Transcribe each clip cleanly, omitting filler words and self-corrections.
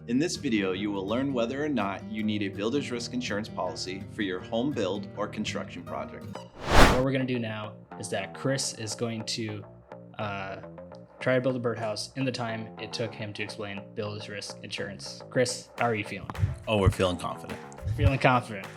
In this video, you will learn whether or not you need a builder's risk insurance policy for your home build or construction project. What we're going to do now is that Chris is going to try to build a birdhouse in the time it took him to explain builder's risk insurance. Chris, how are you feeling? Oh, we're feeling confident. Feeling confident.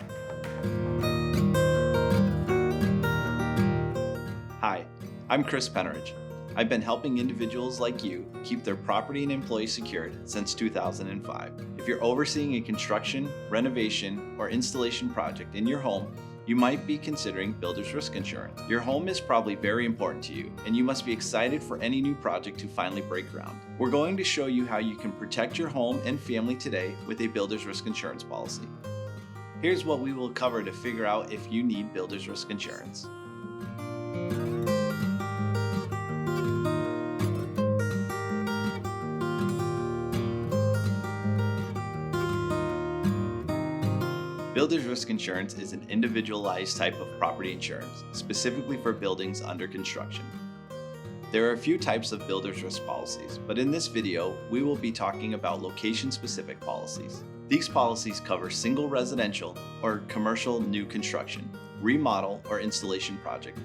Hi, I'm Chris Penneridge. I've been helping individuals like you keep their property and employees secured since 2005. If you're overseeing a construction, renovation, or installation project in your home, you might be considering builder's risk insurance. Your home is probably very important to you, and you must be excited for any new project to finally break ground. We're going to show you how you can protect your home and family today with a builder's risk insurance policy. Here's what we will cover to figure out if you need builder's risk insurance. Builder's risk insurance is an individualized type of property insurance, specifically for buildings under construction. There are a few types of builder's risk policies, but in this video, we will be talking about location-specific policies. These policies cover single residential or commercial new construction, remodel or installation project,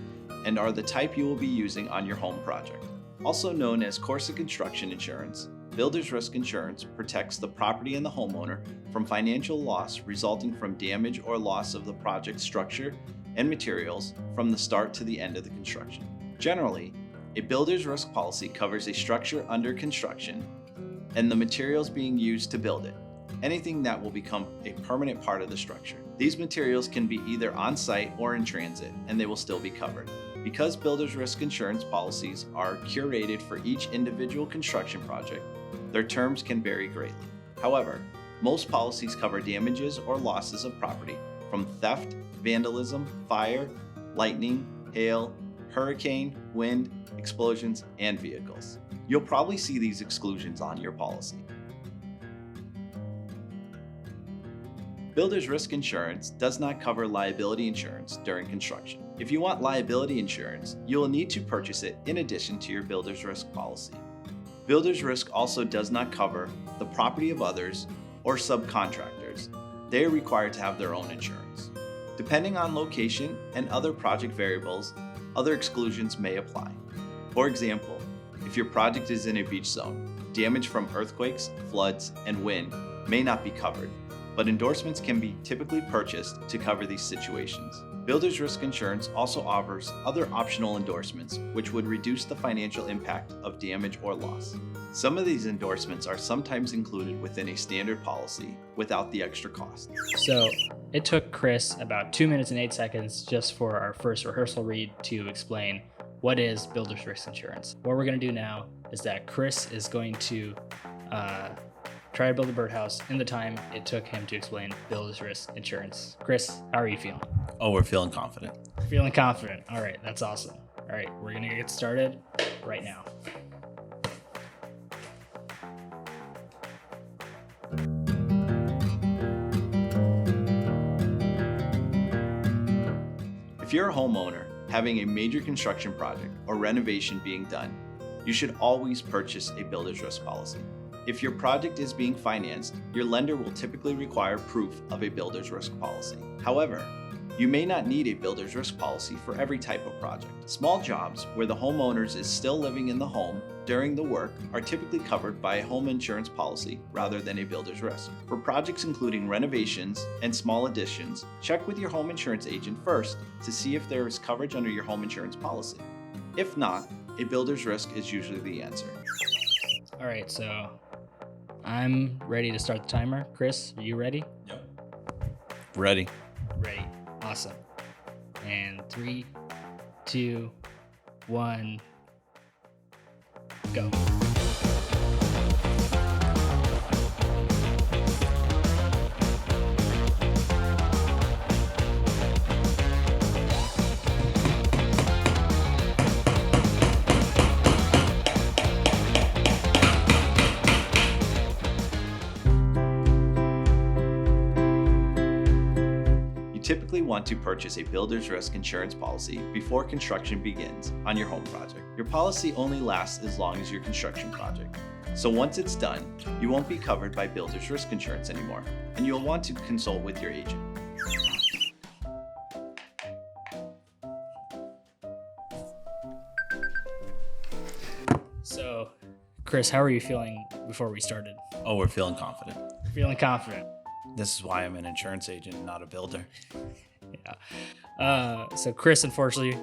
and are the type you will be using on your home project. Also known as course of construction insurance, builder's risk insurance protects the property and the homeowner from financial loss resulting from damage or loss of the project's structure and materials from the start to the end of the construction. Generally, a builder's risk policy covers a structure under construction and the materials being used to build it, anything that will become a permanent part of the structure. These materials can be either on-site or in transit, and they will still be covered. Because builder's risk insurance policies are curated for each individual construction project, their terms can vary greatly. However, most policies cover damages or losses of property from theft, vandalism, fire, lightning, hail, hurricane, wind, explosions, and vehicles. You'll probably see these exclusions on your policy. Builder's risk insurance does not cover liability insurance during construction. If you want liability insurance, you will need to purchase it in addition to your builder's risk policy. Builder's risk also does not cover the property of others or subcontractors. They are required to have their own insurance. Depending on location and other project variables, other exclusions may apply. For example, if your project is in a beach zone, damage from earthquakes, floods, and wind may not be covered, but endorsements can be typically purchased to cover these situations. Builder's risk insurance also offers other optional endorsements, which would reduce the financial impact of damage or loss. Some of these endorsements are sometimes included within a standard policy without the extra cost. So it took Chris about 2 minutes and 8 seconds just for our first rehearsal read to explain what is builder's risk insurance. What we're going to do now is that Chris is going to try to build a birdhouse in the time it took him to explain builder's risk insurance. Chris, how are you feeling? Oh, we're feeling confident. Feeling confident. All right, that's awesome. All right, we're gonna get started right now. If you're a homeowner having a major construction project or renovation being done, you should always purchase a builder's risk policy. If your project is being financed, your lender will typically require proof of a builder's risk policy. However, you may not need a builder's risk policy for every type of project. Small jobs where the homeowners is still living in the home during the work are typically covered by a home insurance policy rather than a builder's risk. For projects including renovations and small additions, check with your home insurance agent first to see if there is coverage under your home insurance policy. If not, a builder's risk is usually the answer. All right, so I'm ready to start the timer. Chris, are you ready? Yep. Ready. Ready. Awesome. And 3, 2, 1, go. Typically want to purchase a builder's risk insurance policy before construction begins on your home project. Your policy only lasts as long as your construction project. So once it's done, you won't be covered by builder's risk insurance anymore, and you'll want to consult with your agent. So, Chris, how are you feeling before we started? Oh, we're feeling confident. Feeling confident. This is why I'm an insurance agent, not a builder. Yeah. So Chris, unfortunately,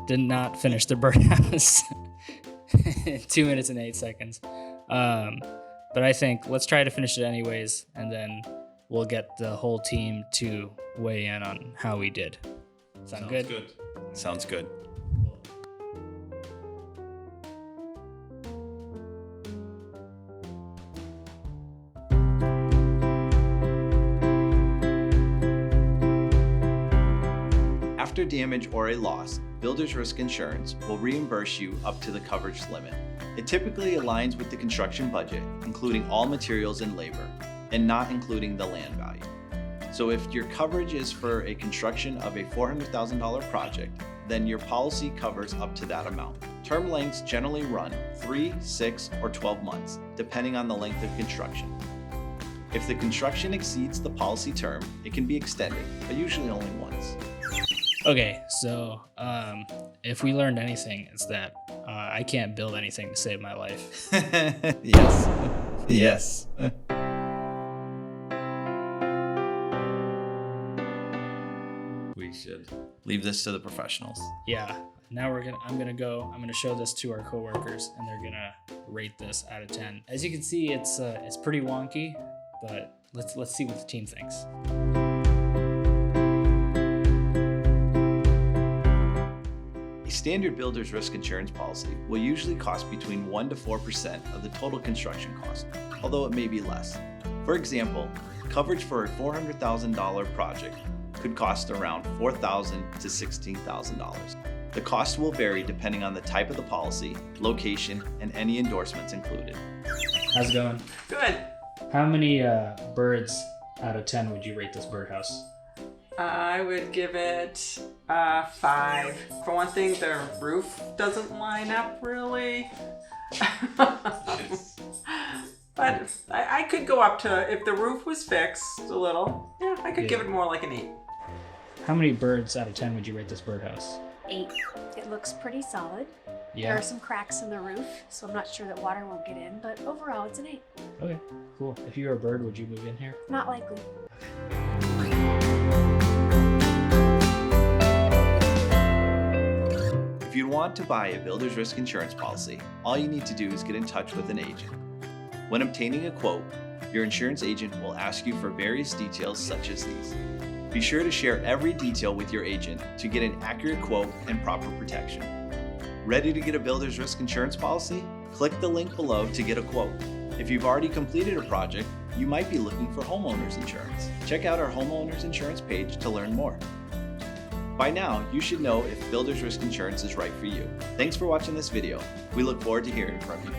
did not finish the birdhouse in 2 minutes and 8 seconds. But I think let's try to finish it anyways, and then we'll get the whole team to weigh in on how we did. Sounds good? Sounds good. After damage or a loss, builder's risk insurance will reimburse you up to the coverage limit. It typically aligns with the construction budget, including all materials and labor, and not including the land value. So if your coverage is for a construction of a $400,000 project, then your policy covers up to that amount. Term lengths generally run 3, 6, or 12 months, depending on the length of construction. If the construction exceeds the policy term, it can be extended, but usually only once. Okay, so if we learned anything, it's that I can't build anything to save my life. Yes. Yes. We should leave this to the professionals. Yeah. Now I'm gonna show this to our coworkers, and they're gonna rate this out of 10. As you can see, it's pretty wonky, but let's see what the team thinks. A standard builder's risk insurance policy will usually cost between 1 to 4% of the total construction cost, although it may be less. For example, coverage for a $400,000 project could cost around $4,000 to $16,000. The cost will vary depending on the type of the policy, location, and any endorsements included. How's it going? Good. How many birds out of 10 would you rate this birdhouse? I would give it 5. For one thing, the roof doesn't line up really. But I could go up to, if the roof was fixed a little, yeah, I could give it more like an 8. How many birds out of 10 would you rate this birdhouse? 8. It looks pretty solid. Yeah. There are some cracks in the roof, so I'm not sure that water won't get in, but overall it's an 8. Okay, cool. If you were a bird, would you move in here? Not likely. If you want to buy a builder's risk insurance policy, all you need to do is get in touch with an agent. When obtaining a quote, your insurance agent will ask you for various details such as these. Be sure to share every detail with your agent to get an accurate quote and proper protection. Ready to get a builder's risk insurance policy? Click the link below to get a quote. If you've already completed a project, you might be looking for homeowner's insurance. Check out our homeowner's insurance page to learn more. By now, you should know if builder's risk insurance is right for you. Thanks for watching this video. We look forward to hearing from you.